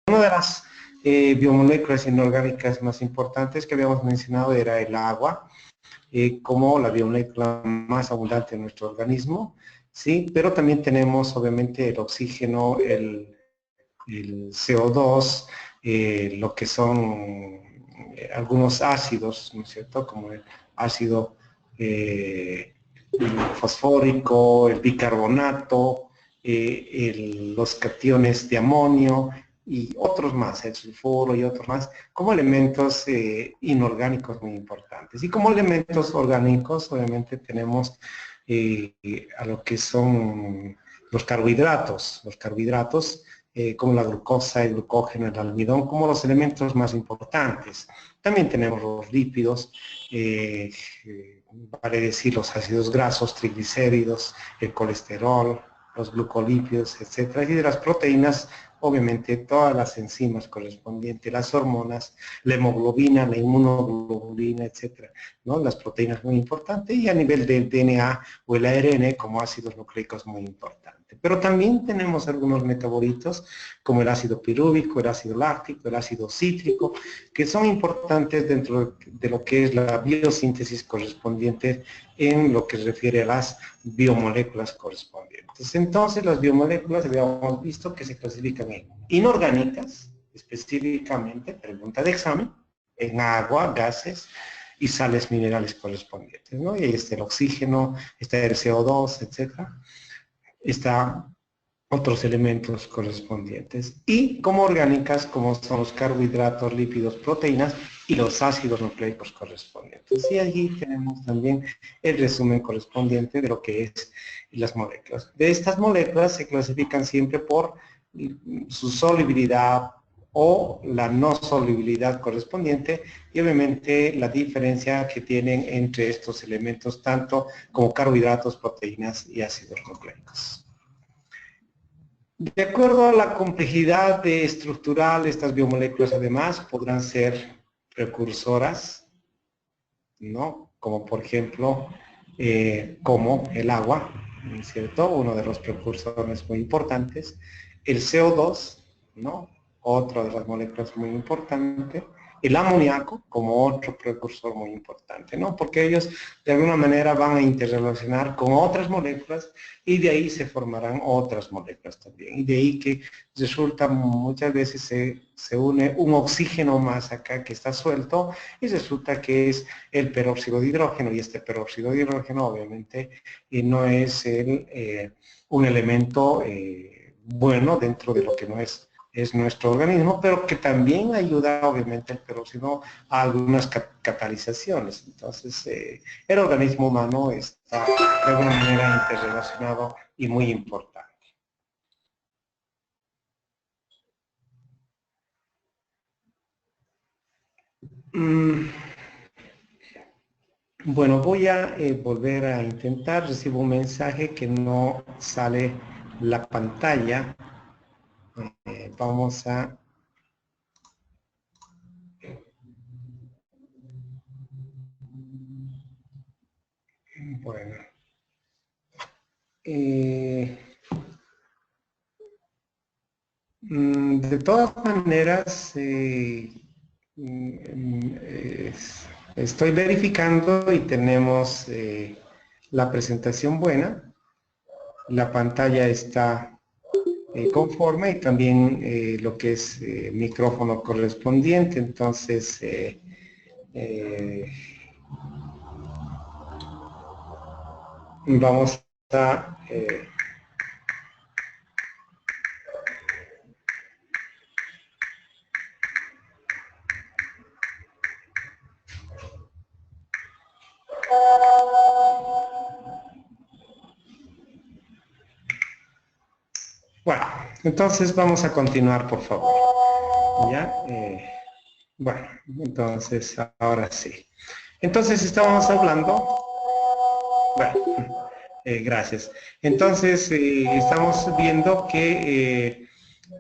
una de las biomoléculas inorgánicas más importantes que habíamos mencionado era el agua, como la biomolécula más abundante en nuestro organismo, ¿sí? Pero también tenemos obviamente el oxígeno, el CO2, lo que son algunos ácidos, ¿no es cierto? Como el ácido fosfórico, el bicarbonato, los cationes de amonio y otros más, el sulfuro y otros más, como elementos inorgánicos muy importantes. Y como elementos orgánicos, obviamente tenemos a lo que son los carbohidratos. Los carbohidratos como la glucosa, el glucógeno, el almidón, como los elementos más importantes. También tenemos los lípidos, vale decir los ácidos grasos, triglicéridos, el colesterol, los glucolípidos, etcétera, y de las proteínas, obviamente todas las enzimas correspondientes, las hormonas, la hemoglobina, la inmunoglobulina, etcétera, ¿no? Las proteínas muy importantes y a nivel del DNA o el ARN como ácidos nucleicos muy importantes. Pero también tenemos algunos metabolitos como el ácido pirúvico, el ácido láctico, el ácido cítrico, que son importantes dentro de lo que es la biosíntesis correspondiente en lo que se refiere a las biomoléculas correspondientes. Entonces, las biomoléculas habíamos visto que se clasifican en inorgánicas, específicamente, pregunta de examen, en agua, gases y sales minerales correspondientes, ¿no? Y ahí está el oxígeno, está el CO2, etcétera. Está otros elementos correspondientes. Y como orgánicas, como son los carbohidratos, lípidos, proteínas y los ácidos nucleicos correspondientes. Y allí tenemos también el resumen correspondiente de lo que es las moléculas. De estas moléculas se clasifican siempre por su solubilidad o la no solubilidad correspondiente y obviamente la diferencia que tienen entre estos elementos tanto como carbohidratos, proteínas y ácidos nucleicos. De acuerdo a la complejidad estructural, estas biomoléculas además podrán ser precursoras, ¿no? Como por ejemplo, como el agua, ¿no es cierto? Uno de los precursores muy importantes. El CO2, ¿no? Otra de las moléculas muy importante. El amoníaco como otro precursor muy importante, ¿no? Porque ellos de alguna manera van a interrelacionar con otras moléculas y de ahí se formarán otras moléculas también. Y de ahí que resulta muchas veces se une un oxígeno más acá que está suelto y resulta que es el peróxido de hidrógeno y este peróxido de hidrógeno obviamente no es un elemento bueno dentro de lo que no es nuestro organismo, pero que también ayuda obviamente el peróxido a algunas catalizaciones. Entonces, el organismo humano está de alguna manera interrelacionado y muy importante. Bueno, voy a volver a intentar. Recibo un mensaje que no sale la pantalla. Vamos a... Bueno. De todas maneras, estoy verificando y tenemos la presentación buena. La pantalla está conforme y también lo que es micrófono correspondiente. Entonces, vamos a... Bueno, entonces vamos a continuar, por favor. ¿Ya? Bueno, entonces ahora sí. Entonces estábamos hablando... Bueno, gracias. Entonces estamos viendo que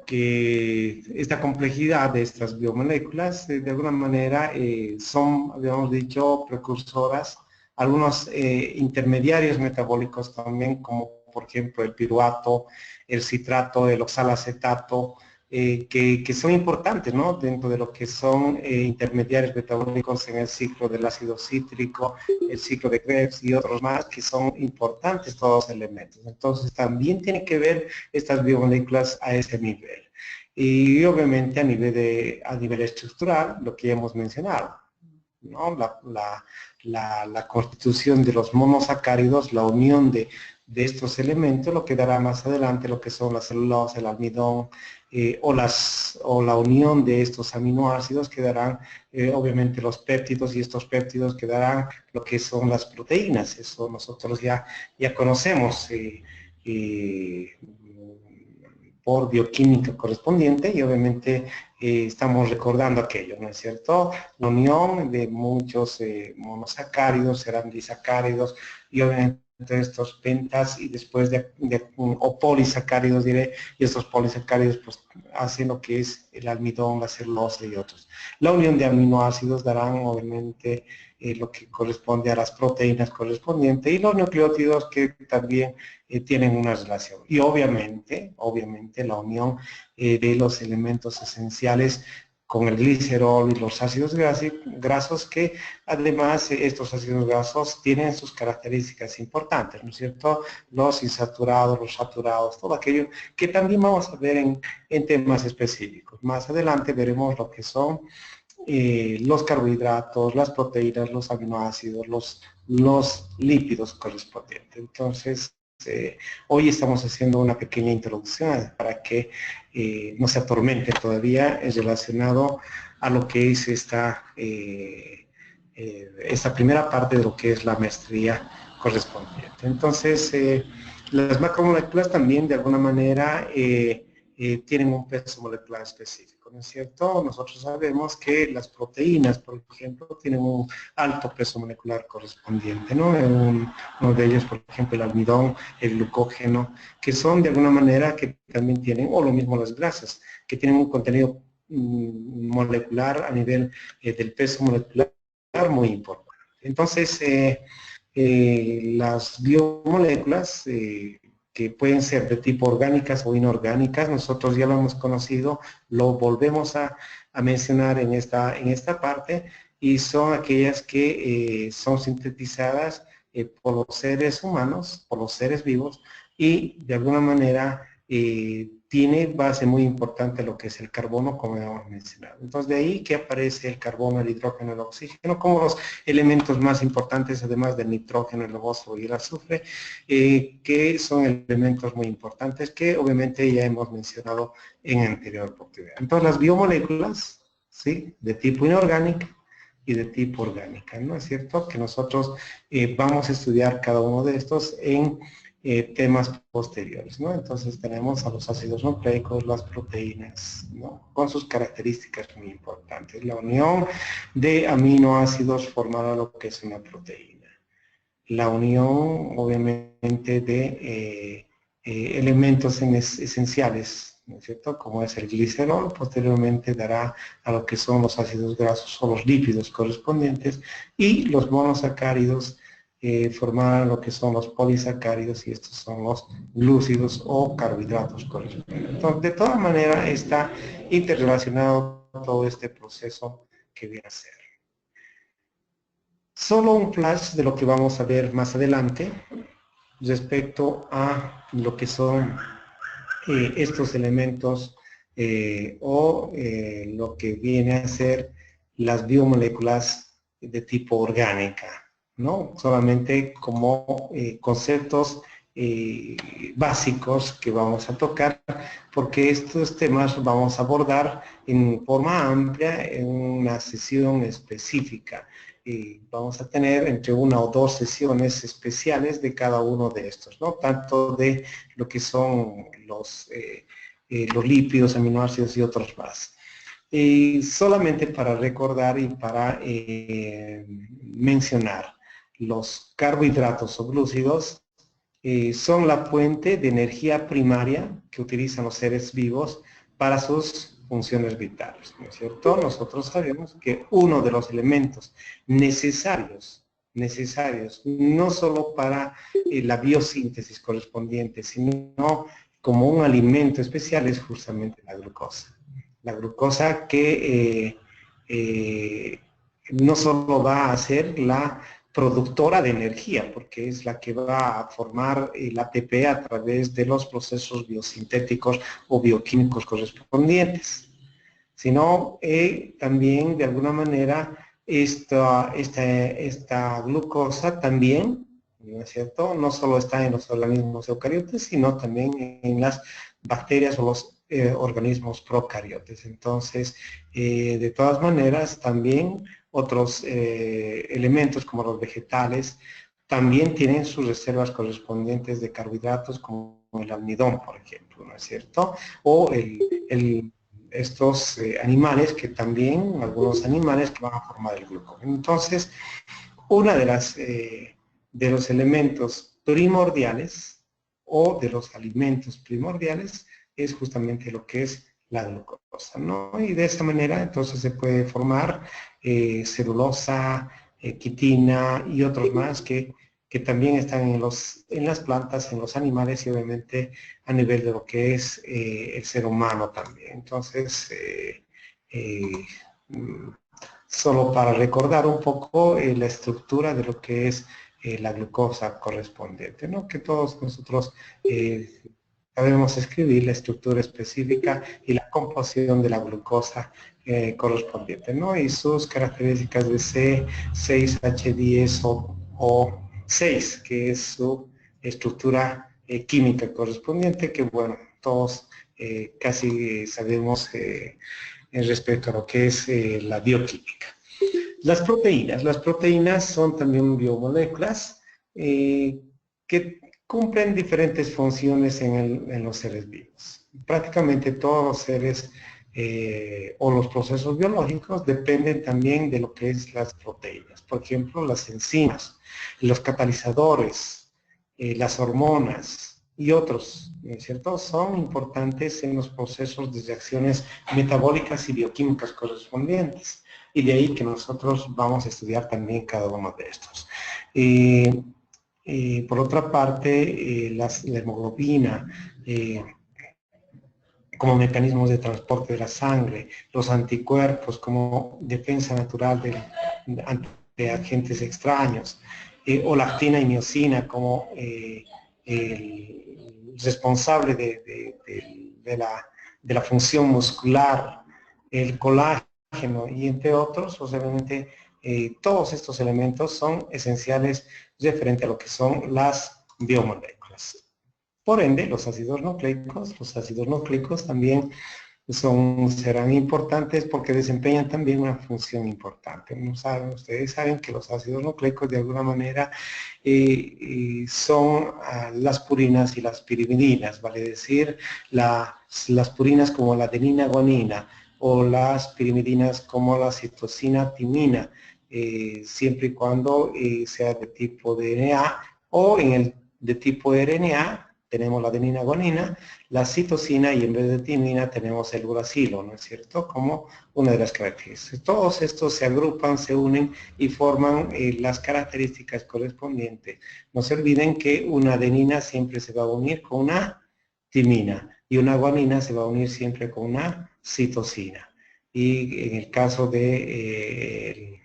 esta complejidad de estas biomoléculas de alguna manera son, habíamos dicho, precursoras, algunos intermediarios metabólicos también, como por ejemplo el piruvato, el citrato, el oxalacetato, que son importantes, ¿no? Dentro de lo que son intermediarios metabólicos en el ciclo del ácido cítrico, el ciclo de Krebs y otros más que son importantes todos los elementos. Entonces también tiene que ver estas biomoléculas a ese nivel. Y obviamente a nivel estructural, lo que ya hemos mencionado, ¿no? La constitución de los monosacáridos, la unión de estos elementos, lo que dará más adelante lo que son la celulosa, el almidón, o la unión de estos aminoácidos que darán obviamente los péptidos, y estos péptidos que darán lo que son las proteínas. Eso nosotros ya conocemos por bioquímica correspondiente, y obviamente estamos recordando aquello, ¿no es cierto? La unión de muchos monosacáridos serán disacáridos, y obviamente estos pentas y después o polisacáridos diré, y estos polisacáridos pues hacen lo que es el almidón, la celulosa y otros. La unión de aminoácidos darán obviamente lo que corresponde a las proteínas correspondientes, y los nucleótidos que también tienen una relación. Y obviamente la unión de los elementos esenciales con el glicerol y los ácidos grasos, que además estos ácidos grasos tienen sus características importantes, ¿no es cierto? Los insaturados, los saturados, todo aquello que también vamos a ver en temas específicos. Más adelante veremos lo que son los carbohidratos, las proteínas, los aminoácidos, los lípidos correspondientes. Entonces, hoy estamos haciendo una pequeña introducción para que no se atormente todavía relacionado a lo que es esta primera parte de lo que es la maestría correspondiente. Entonces, las macromoléculas también de alguna manera tienen un peso molecular específico, ¿no es cierto? Nosotros sabemos que las proteínas, por ejemplo, tienen un alto peso molecular correspondiente, ¿no? Uno de ellos, por ejemplo, el almidón, el glucógeno, que son de alguna manera que también tienen, o lo mismo las grasas, que tienen un contenido molecular a nivel del peso molecular muy importante. Entonces, las biomoléculas que pueden ser de tipo orgánicas o inorgánicas, nosotros ya lo hemos conocido, lo volvemos a mencionar en esta parte, y son aquellas que son sintetizadas por los seres humanos, por los seres vivos, y de alguna manera tiene base muy importante lo que es el carbono, como hemos mencionado. Entonces, de ahí que aparece el carbono, el hidrógeno, el oxígeno, como los elementos más importantes, además del nitrógeno, el fósforo y el azufre, que son elementos muy importantes que obviamente ya hemos mencionado en anterior oportunidad. Entonces, las biomoléculas, ¿sí?, de tipo inorgánico y de tipo orgánica, ¿no es cierto? Que nosotros vamos a estudiar cada uno de estos en temas posteriores, ¿no? Entonces tenemos a los ácidos nucleicos, las proteínas, ¿no?, con sus características muy importantes. La unión de aminoácidos formará lo que es una proteína. La unión, obviamente, de elementos esenciales, ¿no es cierto?, como es el glicerol, posteriormente dará a lo que son los ácidos grasos o los lípidos correspondientes, y los monosacáridos formarán lo que son los polisacáridos, y estos son los glúcidos o carbohidratos correspondientes. Entonces, de todas maneras, está interrelacionado todo este proceso que viene a ser. Solo un flash de lo que vamos a ver más adelante respecto a lo que son estos elementos lo que viene a ser las biomoléculas de tipo orgánica, ¿no? Solamente como conceptos básicos que vamos a tocar, porque estos temas los vamos a abordar en forma amplia en una sesión específica. Vamos a tener entre 1 o 2 sesiones especiales de cada uno de estos, ¿no? Tanto de lo que son los lípidos, aminoácidos y otros más. Solamente para recordar y para mencionar, los carbohidratos o glúcidos son la fuente de energía primaria que utilizan los seres vivos para sus funciones vitales, ¿no es cierto? Nosotros sabemos que uno de los elementos necesarios, no solo para la biosíntesis correspondiente, sino como un alimento especial es justamente la glucosa. La glucosa que no solo va a ser la productora de energía, porque es la que va a formar el ATP a través de los procesos biosintéticos o bioquímicos correspondientes, sino también de alguna manera esta glucosa también, ¿no es cierto?, no solo está en los organismos eucariotes, sino también en las bacterias o los organismos procariotes. Entonces, de todas maneras, también otros elementos como los vegetales también tienen sus reservas correspondientes de carbohidratos como el almidón, por ejemplo, ¿no es cierto? O estos animales que también, algunos animales que van a formar el glucógeno. Entonces, una de los elementos primordiales o de los alimentos primordiales es justamente lo que es la glucosa, ¿no? Y de esa manera entonces se puede formar celulosa, quitina y otros más que también están en las plantas, en los animales y obviamente a nivel de lo que es el ser humano también. Entonces, solo para recordar un poco la estructura de lo que es la glucosa correspondiente, ¿no? Que todos nosotros sabemos escribir la estructura específica y la composición de la glucosa correspondiente, ¿no? Y sus características de C6H10 o 6, que es su estructura química correspondiente, que bueno, todos casi sabemos respecto a lo que es la bioquímica. Las proteínas son también biomoléculas que cumplen diferentes funciones en los seres vivos. Prácticamente todos los seres o los procesos biológicos dependen también de lo que es las proteínas. Por ejemplo, las enzimas, los catalizadores, las hormonas y otros, ¿no es cierto?, son importantes en los procesos de reacciones metabólicas y bioquímicas correspondientes. Y de ahí que nosotros vamos a estudiar también cada uno de estos. Por otra parte, la hemoglobina, como mecanismos de transporte de la sangre, los anticuerpos como defensa natural ante agentes extraños, o lactina y miocina como el responsable de la función muscular, el colágeno y entre otros, pues obviamente todos estos elementos son esenciales referente a lo que son las biomoléculas. Por ende, los ácidos nucleicos también serán importantes porque desempeñan también una función importante. Ustedes saben que los ácidos nucleicos de alguna manera son las purinas y las pirimidinas, vale decir, las purinas como la adenina guanina o las pirimidinas como la citosina timina, siempre y cuando sea de tipo DNA o de tipo RNA. Tenemos la adenina guanina, la citosina y en vez de timina tenemos el uracilo, ¿no es cierto?, como una de las características. Todos estos se agrupan, se unen y forman las características correspondientes. No se olviden que una adenina siempre se va a unir con una timina y una guanina se va a unir siempre con una citosina. Y en el caso de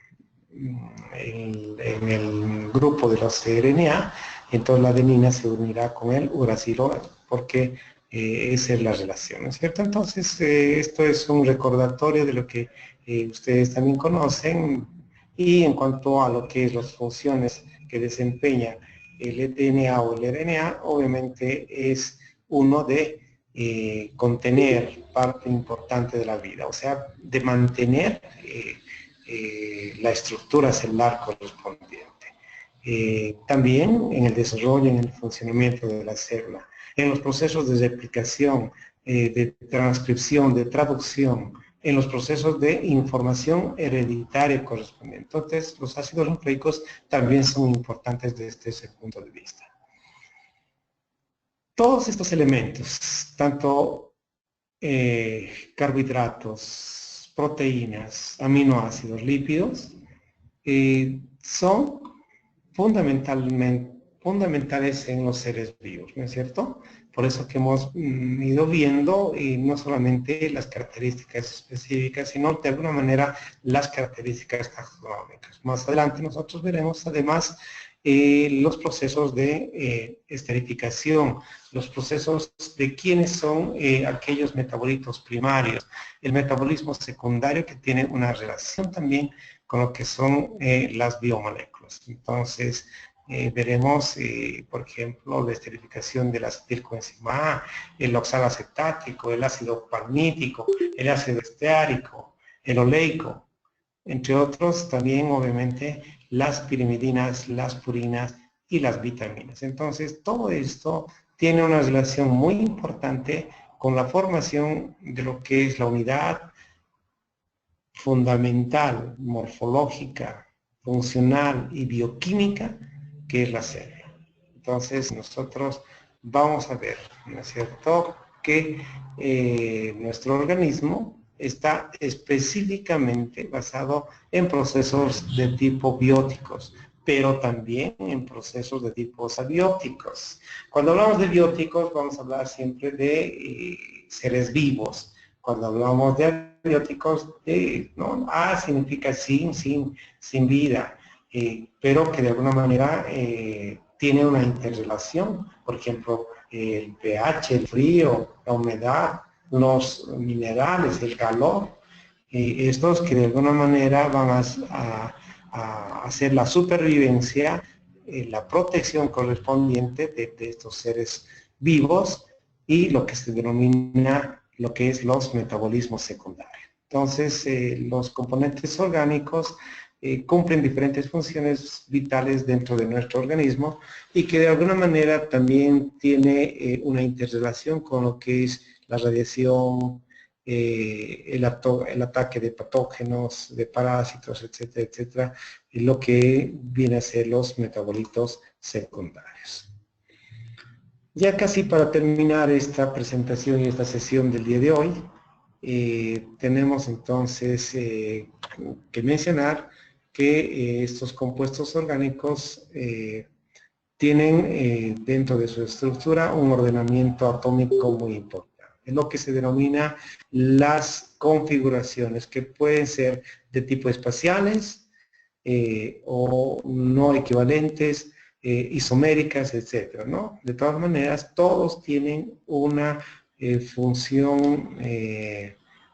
en el grupo de los RNA, entonces la adenina se unirá con el uracilo porque esa es la relación, ¿no es cierto? Entonces, esto es un recordatorio de lo que ustedes también conocen y en cuanto a lo que es las funciones que desempeña el DNA o el RNA, obviamente es uno de contener parte importante de la vida, o sea, de mantener la estructura celular correspondiente. También en el desarrollo, en el funcionamiento de la célula, en los procesos de replicación, de transcripción, de traducción, en los procesos de información hereditaria correspondiente. Entonces, los ácidos nucleicos también son importantes desde ese punto de vista. Todos estos elementos, tanto carbohidratos, proteínas, aminoácidos, lípidos, son fundamentales en los seres vivos, ¿no es cierto? Por eso que hemos ido viendo no solamente las características específicas, sino de alguna manera las características taxonómicas. Más adelante nosotros veremos además los procesos de esterificación, los procesos de quiénes son aquellos metabolitos primarios, el metabolismo secundario que tiene una relación también con lo que son las biomoléculas. Entonces, veremos, por ejemplo, la esterificación del acetilcoenzima A, el oxaloacetático, el ácido palmítico, el ácido esteárico, el oleico, entre otros, también obviamente las pirimidinas, las purinas y las vitaminas. Entonces, todo esto tiene una relación muy importante con la formación de lo que es la unidad fundamental, morfológica, funcional y bioquímica, que es la célula. Entonces, nosotros vamos a ver, ¿no es cierto?, que nuestro organismo está específicamente basado en procesos de tipo bióticos, pero también en procesos de tipo abióticos. Cuando hablamos de bióticos, vamos a hablar siempre de seres vivos. Cuando hablamos de abióticos, ¿no? A significa sin vida, pero que de alguna manera tiene una interrelación. Por ejemplo, el pH, el frío, la humedad, los minerales, el calor, estos que de alguna manera van a hacer la supervivencia, la protección correspondiente de estos seres vivos y lo que se denomina lo que es los metabolismos secundarios. Entonces, los componentes orgánicos cumplen diferentes funciones vitales dentro de nuestro organismo y que de alguna manera también tiene una interrelación con lo que es la radiación, el ataque de patógenos, de parásitos, etcétera, etcétera, y lo que viene a ser los metabolitos secundarios. Ya casi para terminar esta presentación y esta sesión del día de hoy, tenemos entonces que mencionar que estos compuestos orgánicos tienen dentro de su estructura un ordenamiento atómico muy importante. Es lo que se denomina las configuraciones, que pueden ser de tipo espaciales o no equivalentes, isoméricas, etcétera, ¿no? De todas maneras, todos tienen una función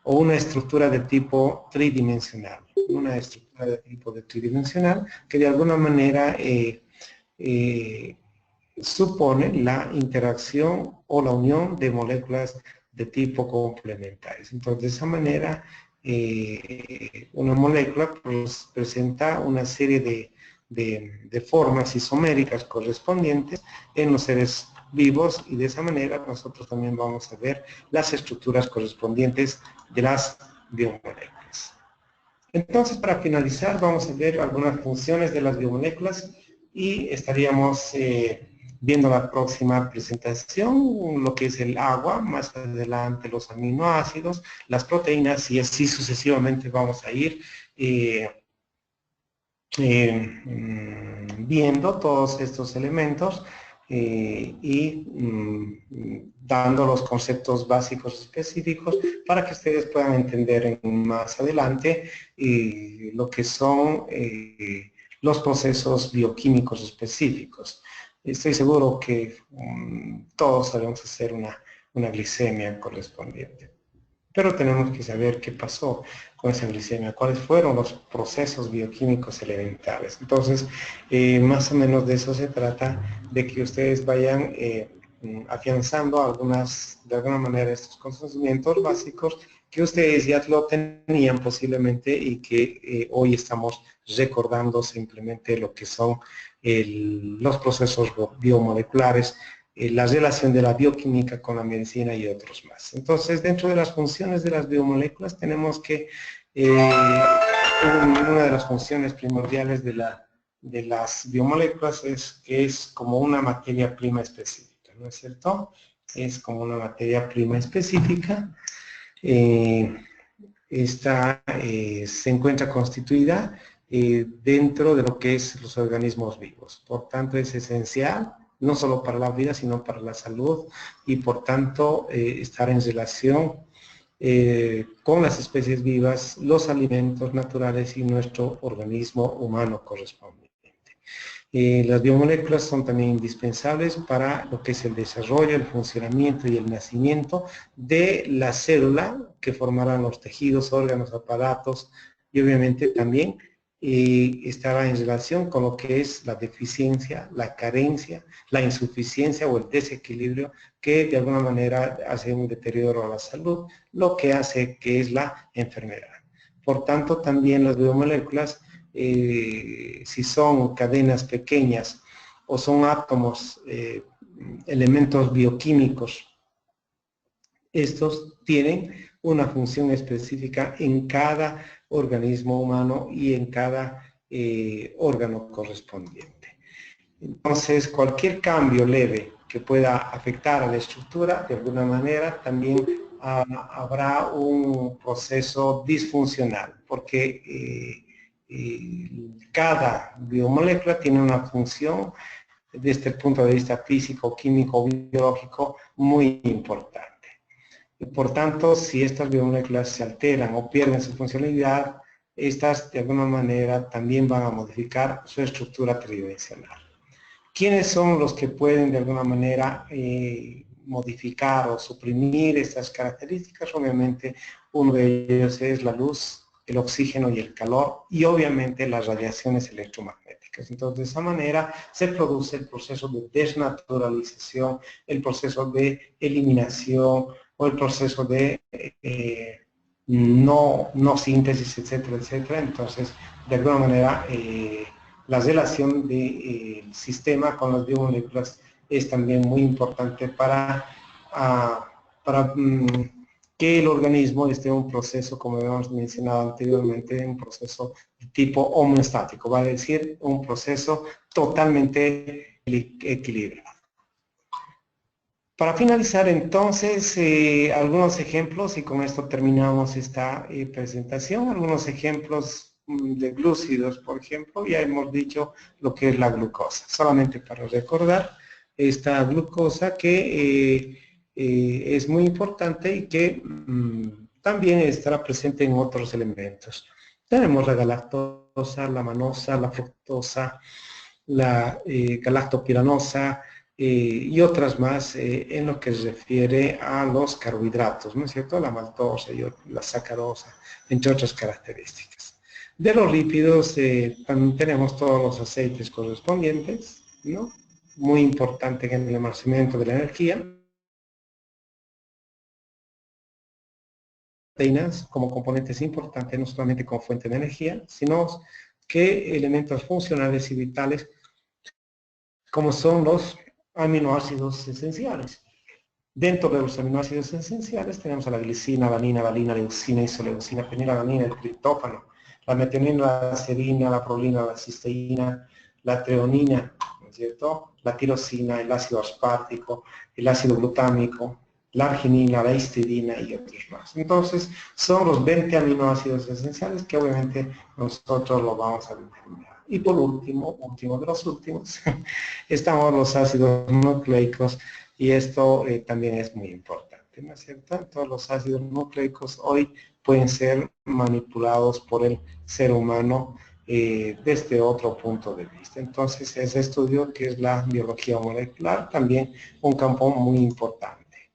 o una estructura de tipo tridimensional. Una estructura de tipo tridimensional que de alguna manera supone la interacción o la unión de moléculas de tipo complementarios. Entonces, de esa manera, una molécula pues, presenta una serie de formas isoméricas correspondientes en los seres vivos y de esa manera nosotros también vamos a ver las estructuras correspondientes de las biomoléculas. Entonces, para finalizar, vamos a ver algunas funciones de las biomoléculas y estaríamos viendo la próxima presentación, lo que es el agua, más adelante los aminoácidos, las proteínas y así sucesivamente vamos a ir viendo todos estos elementos y dando los conceptos básicos específicos para que ustedes puedan entender más adelante lo que son los procesos bioquímicos específicos. Estoy seguro que todos sabemos hacer una glicemia correspondiente. Pero tenemos que saber qué pasó con esa glicemia, cuáles fueron los procesos bioquímicos elementales. Entonces, más o menos de eso se trata, de que ustedes vayan afianzando de alguna manera estos conocimientos básicos que ustedes ya lo tenían posiblemente y que hoy estamos recordando simplemente lo que son los procesos biomoleculares, la relación de la bioquímica con la medicina y otros más. Entonces, dentro de las funciones de las biomoléculas tenemos que una de las funciones primordiales de las biomoléculas es que es como una materia prima específica, ¿no es cierto? Es como una materia prima específica. Esta se encuentra constituida dentro de lo que es los organismos vivos. Por tanto, es esencial no solo para la vida, sino para la salud, y por tanto estar en relación con las especies vivas, los alimentos naturales y nuestro organismo humano correspondiente. Las biomoléculas son también indispensables para lo que es el desarrollo, el funcionamiento y el nacimiento de la célula que formarán los tejidos, órganos, aparatos y obviamente también estará en relación con lo que es la deficiencia, la carencia, la insuficiencia o el desequilibrio que de alguna manera hace un deterioro a la salud, lo que hace que es la enfermedad. Por tanto, también las biomoléculas, si son cadenas pequeñas o son átomos, elementos bioquímicos, estos tienen una función específica en cada organismo humano y en cada órgano correspondiente. Entonces, cualquier cambio leve que pueda afectar a la estructura, de alguna manera, también habrá un proceso disfuncional, porque cada biomolécula tiene una función desde el punto de vista físico, químico, biológico muy importante. Y por tanto, si estas biomoléculas se alteran o pierden su funcionalidad, estas de alguna manera también van a modificar su estructura tridimensional. ¿Quiénes son los que pueden de alguna manera modificar o suprimir estas características? Obviamente uno de ellos es la luz, el oxígeno y el calor, y obviamente las radiaciones electromagnéticas. Entonces, de esa manera se produce el proceso de desnaturalización, el proceso de eliminación o el proceso de no síntesis, etcétera, etcétera. Entonces, de alguna manera, la relación del sistema con las biomoléculas es también muy importante para que el organismo esté en un proceso, como habíamos mencionado anteriormente, un proceso de tipo homeostático, va a decir un proceso totalmente equilibrado. Para finalizar entonces, algunos ejemplos, y con esto terminamos esta presentación, algunos ejemplos de glúcidos, por ejemplo. Ya hemos dicho lo que es la glucosa, solamente para recordar esta glucosa que es muy importante y que también estará presente en otros elementos. Tenemos la galactosa, la manosa, la fructosa, la galactopiranosa, y otras más en lo que se refiere a los carbohidratos, ¿no es cierto? La maltosa y la sacarosa, entre otras características. De los lípidos también tenemos todos los aceites correspondientes, ¿no? Muy importante en el almacenamiento de la energía. Proteínas como componentes importantes, no solamente como fuente de energía, sino que elementos funcionales y vitales como son los aminoácidos esenciales. Dentro de los aminoácidos esenciales tenemos a la glicina, valine, valina, leucina, isoleucina, fenilalanina, el triptófano, la metionina, la serina, la prolina, la cisteína, la treonina, ¿no es cierto? La tirosina, el ácido aspartico, el ácido glutámico, la arginina, la histidina y otros más. Entonces, son los 20 aminoácidos esenciales que obviamente nosotros lo vamos a determinar. Y por último, último de los últimos, estamos los ácidos nucleicos, y esto también es muy importante, ¿no es cierto? Todos los ácidos nucleicos hoy pueden ser manipulados por el ser humano desde otro punto de vista. Entonces, ese estudio que es la biología molecular, también un campo muy importante.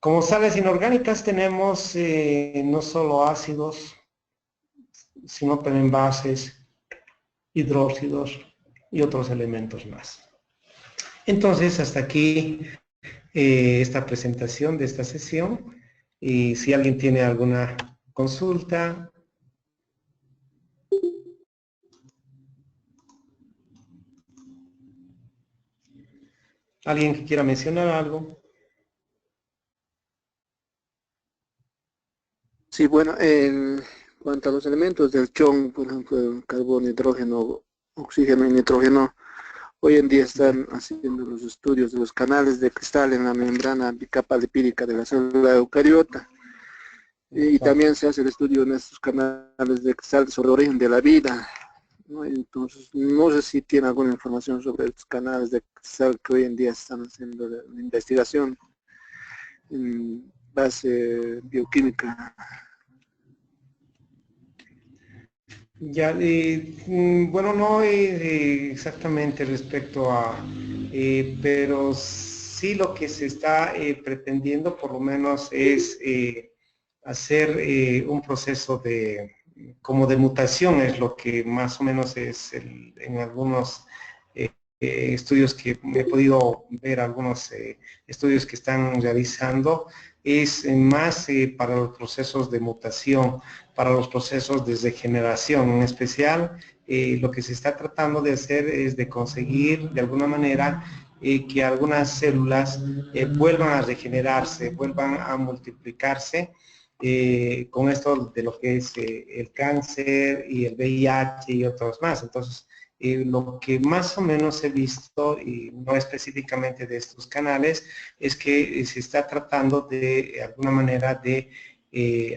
Como sales inorgánicas tenemos no solo ácidos, sino también bases, hidróxidos y otros elementos más. Entonces, hasta aquí esta presentación de esta sesión. Y si alguien tiene alguna consulta. ¿Alguien que quiera mencionar algo? Sí, bueno, en cuanto a los elementos del CHON, por ejemplo, carbono, hidrógeno, oxígeno y nitrógeno, hoy en día están haciendo los estudios de los canales de cristal en la membrana bicapa lipídica de la célula eucariota. Y también se hace el estudio en estos canales de cristal sobre el origen de la vida. ¿no? Entonces, no sé si tiene alguna información sobre estos canales de cristal que hoy en día están haciendo la investigación en base bioquímica. Ya, bueno, no exactamente respecto a, pero sí lo que se está pretendiendo por lo menos es hacer un proceso de, como de mutación, es lo que más o menos es en algunos estudios que he podido ver, algunos estudios que están realizando, es más para los procesos de mutación, para los procesos de regeneración. En especial, lo que se está tratando de hacer es de conseguir de alguna manera que algunas células vuelvan a regenerarse, vuelvan a multiplicarse, con esto de lo que es el cáncer y el VIH y otros más. Entonces, lo que más o menos he visto, y no específicamente de estos canales, es que se está tratando de alguna manera de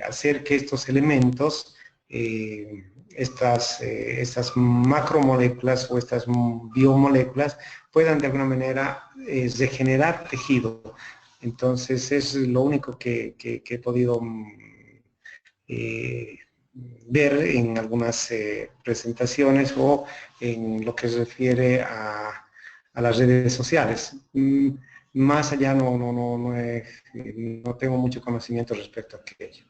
hacer que estos elementos, estas macromoléculas o estas biomoléculas puedan de alguna manera regenerar tejido. Entonces es lo único que he podido eh, ver en algunas presentaciones o en lo que se refiere a las redes sociales. Más allá no tengo mucho conocimiento respecto a aquello.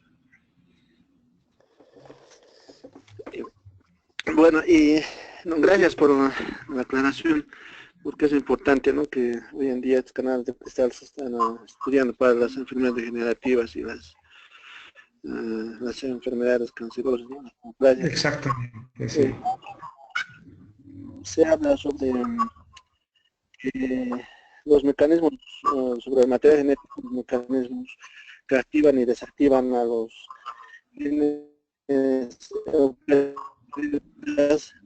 Bueno, y no, gracias por la aclaración, porque es importante, ¿no? Que hoy en día estos canales de cristal se están estudiando para las enfermedades degenerativas y las enfermedades cancerosas, ¿no? Gracias. Exactamente, sí. Se habla sobre los mecanismos, sobre la materia genética, los mecanismos que activan y desactivan a los genes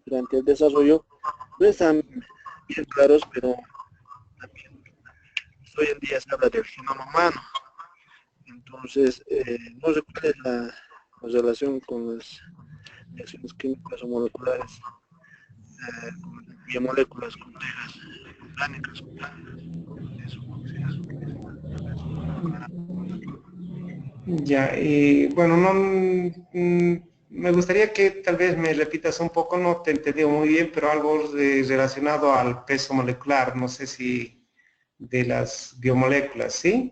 durante el desarrollo. No están bien claros, pero también hoy en día se habla del genoma humano. Entonces, no sé cuál es la relación con las reacciones químicas o moleculares, con biomoléculas complejas, orgánicas complejas. Eso, Ya, bueno, no, me gustaría que tal vez me repitas un poco, no te entendí muy bien, pero algo relacionado al peso molecular, no sé si de las biomoléculas, ¿sí?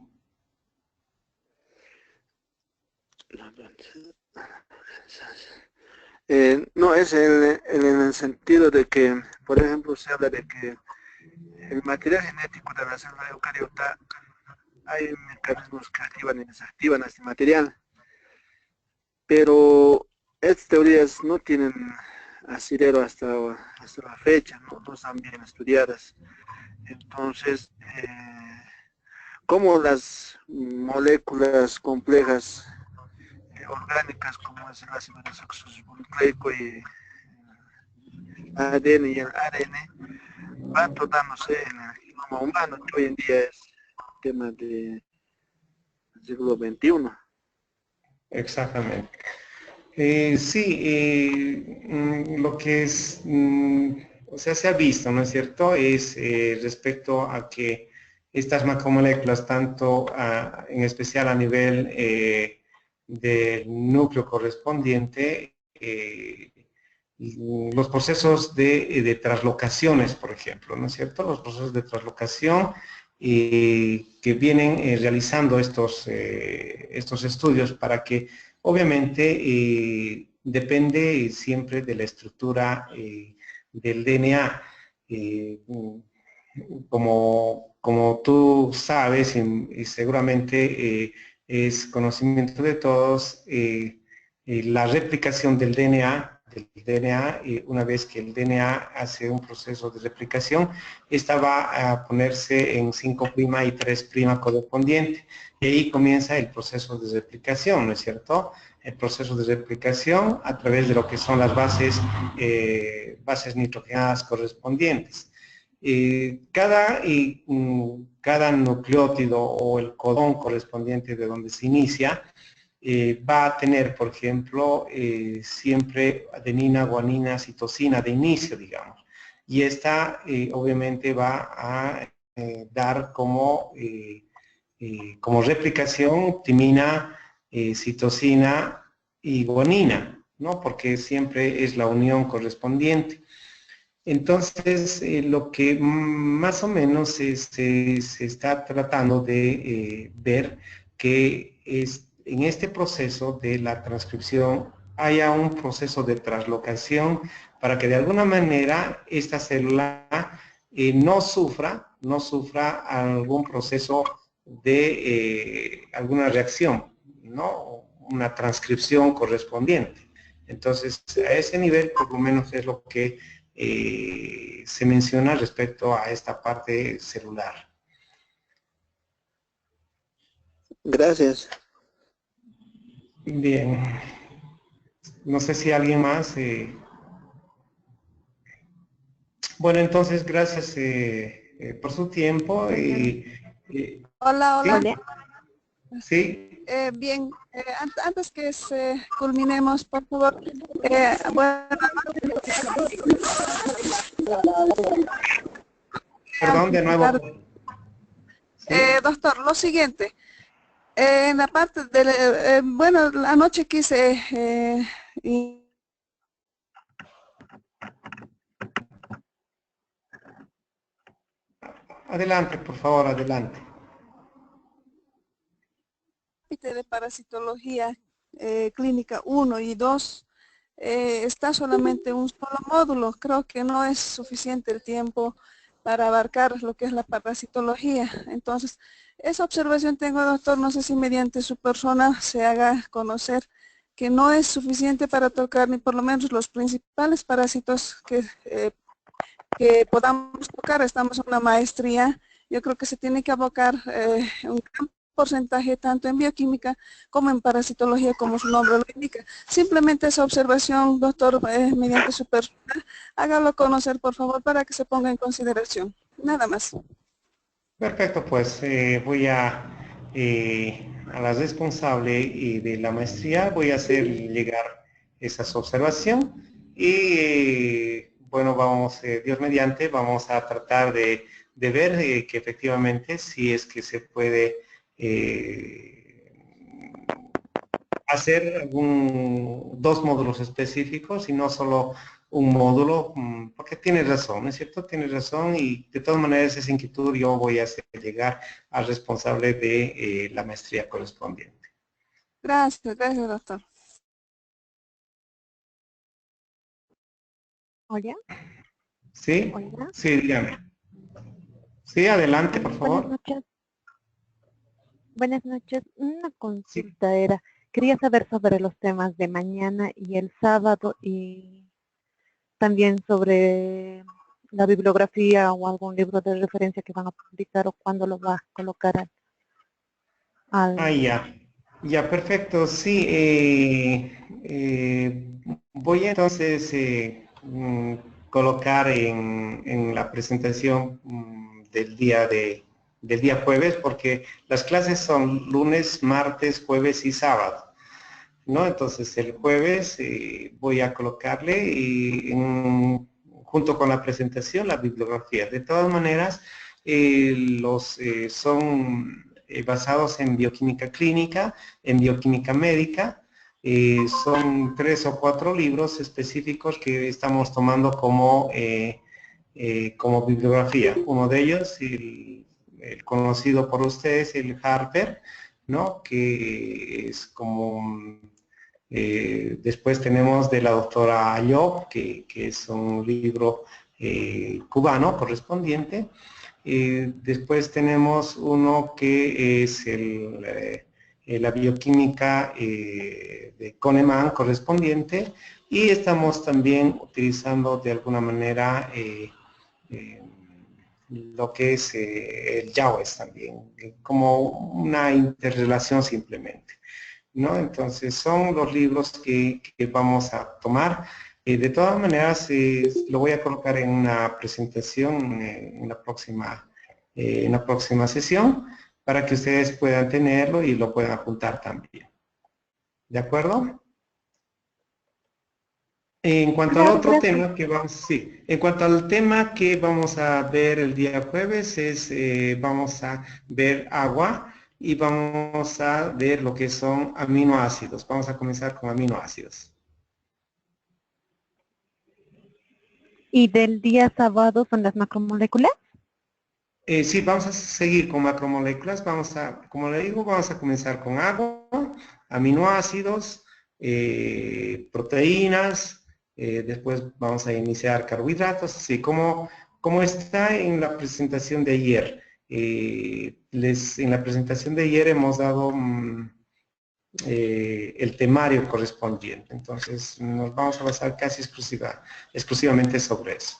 no, es en el sentido de que, por ejemplo, se habla de que el material genético de la célula eucariota hay mecanismos que activan y desactivan este material, pero estas teorías no tienen asidero hasta la fecha, no están bien estudiadas. Entonces, ¿cómo las moléculas complejas orgánicas, como es el ácido desoxirribonucleico y ADN y el ARN, van tornándose en el genoma humano, que hoy en día es tema del siglo XXI? Exactamente. Sí, lo que es, o sea, se ha visto, ¿no es cierto? Es respecto a que estas macromoléculas, tanto en especial a nivel del núcleo correspondiente, los procesos traslocaciones, por ejemplo, ¿no es cierto? Los procesos de traslocación que vienen realizando estos estudios para que obviamente depende siempre de la estructura del DNA. Eh, como tú sabes y seguramente es conocimiento de todos, la replicación del DNA, una vez que el DNA hace un proceso de replicación, esta va a ponerse en 5' y 3' correspondiente. Y ahí comienza el proceso de replicación, ¿no es cierto? El proceso de replicación a través de lo que son las bases nitrogenadas correspondientes. Cada nucleótido o el codón correspondiente de donde se inicia va a tener, por ejemplo, siempre adenina, guanina, citosina de inicio, digamos. Y esta obviamente va a dar como replicación timina, citosina y guanina, ¿no? Porque siempre es la unión correspondiente. Entonces, lo que más o menos se está tratando de ver que en este proceso de la transcripción haya un proceso de translocación para que de alguna manera esta célula no sufra algún proceso de alguna reacción, ¿no? Una transcripción correspondiente. Entonces, a ese nivel, por lo menos es lo que se menciona respecto a esta parte celular. Gracias. Bien. No sé si alguien más. Bueno, entonces, gracias por su tiempo. Hola, hola. ¿sí? Sí. Bien, antes que culminemos, por favor, bueno, Perdón, de nuevo. ¿Sí? Doctor, lo siguiente, en la parte de, bueno, anoche quise Adelante, por favor, adelante. de parasitología clínica 1 y 2, está solamente un solo módulo. Creo que no es suficiente el tiempo para abarcar lo que es la parasitología. Entonces, esa observación tengo, doctor, no sé si mediante su persona se haga conocer que no es suficiente para tocar ni por lo menos los principales parásitos que podamos tocar. Estamos en una maestría. Yo creo que se tiene que abocar un gran porcentaje tanto en bioquímica como en parasitología, como su nombre lo indica. Simplemente esa observación, doctor, mediante su persona, hágalo conocer, por favor, para que se ponga en consideración. Nada más. Perfecto, pues voy a la responsable de la maestría, voy a hacer llegar esa observación y bueno, vamos, Dios mediante, vamos a tratar de ver que efectivamente si es que se puede hacer dos módulos específicos y no solo un módulo, porque tienes razón, ¿no es cierto? Tienes razón y de todas maneras esa inquietud yo voy a hacer llegar al responsable de la maestría correspondiente. Gracias, gracias, doctor. Hola. ¿Sí? Hola. Sí, dígame. Sí, adelante, por Buenas favor. noches. Buenas noches. Una Sí. consulta era, quería saber sobre los temas de mañana y el sábado y también sobre la bibliografía o algún libro de referencia que van a publicar o cuándo lo va a colocar Ya. Ya, perfecto. Sí, voy a entonces colocar en la presentación del día jueves, porque las clases son lunes, martes, jueves y sábado, ¿no? Entonces el jueves voy a colocarle junto con la presentación la bibliografía. De todas maneras, son basados en bioquímica clínica, en bioquímica médica. Son 3 o 4 libros específicos que estamos tomando como bibliografía. Uno de ellos, el conocido por ustedes, el Harper, ¿no? Que es como después tenemos de la doctora Ayop, que es un libro cubano correspondiente. Después tenemos uno que es la bioquímica de Kahneman correspondiente y estamos también utilizando de alguna manera lo que es el Yawes también, como una interrelación simplemente, ¿no? Entonces son los libros que vamos a tomar. De todas maneras, lo voy a colocar en una presentación en la próxima sesión para que ustedes puedan tenerlo y lo puedan apuntar también. ¿De acuerdo? En cuanto al Claro, otro gracias. tema que vamos, sí, en cuanto al tema que vamos a ver el día jueves es, vamos a ver agua y vamos a ver lo que son aminoácidos. Vamos a comenzar con aminoácidos. ¿Y del día sábado son las macromoléculas? Sí, vamos a seguir con macromoléculas. Vamos a, como le digo, vamos a comenzar con agua, aminoácidos, proteínas, después vamos a iniciar carbohidratos, así como está en la presentación de ayer. En la presentación de ayer hemos dado el temario correspondiente, entonces nos vamos a basar casi exclusivamente sobre eso.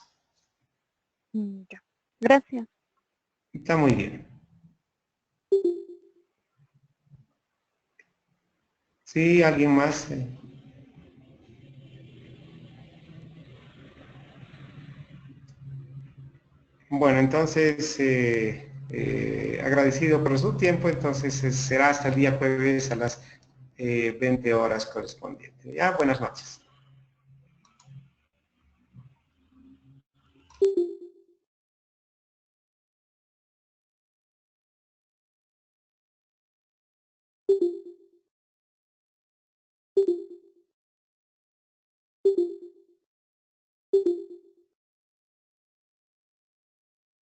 Ya. Gracias. Está muy bien. Sí, ¿alguien más? Bueno, entonces, agradecido por su tiempo, entonces será hasta el día jueves a las 20 horas correspondientes. Ya, buenas noches.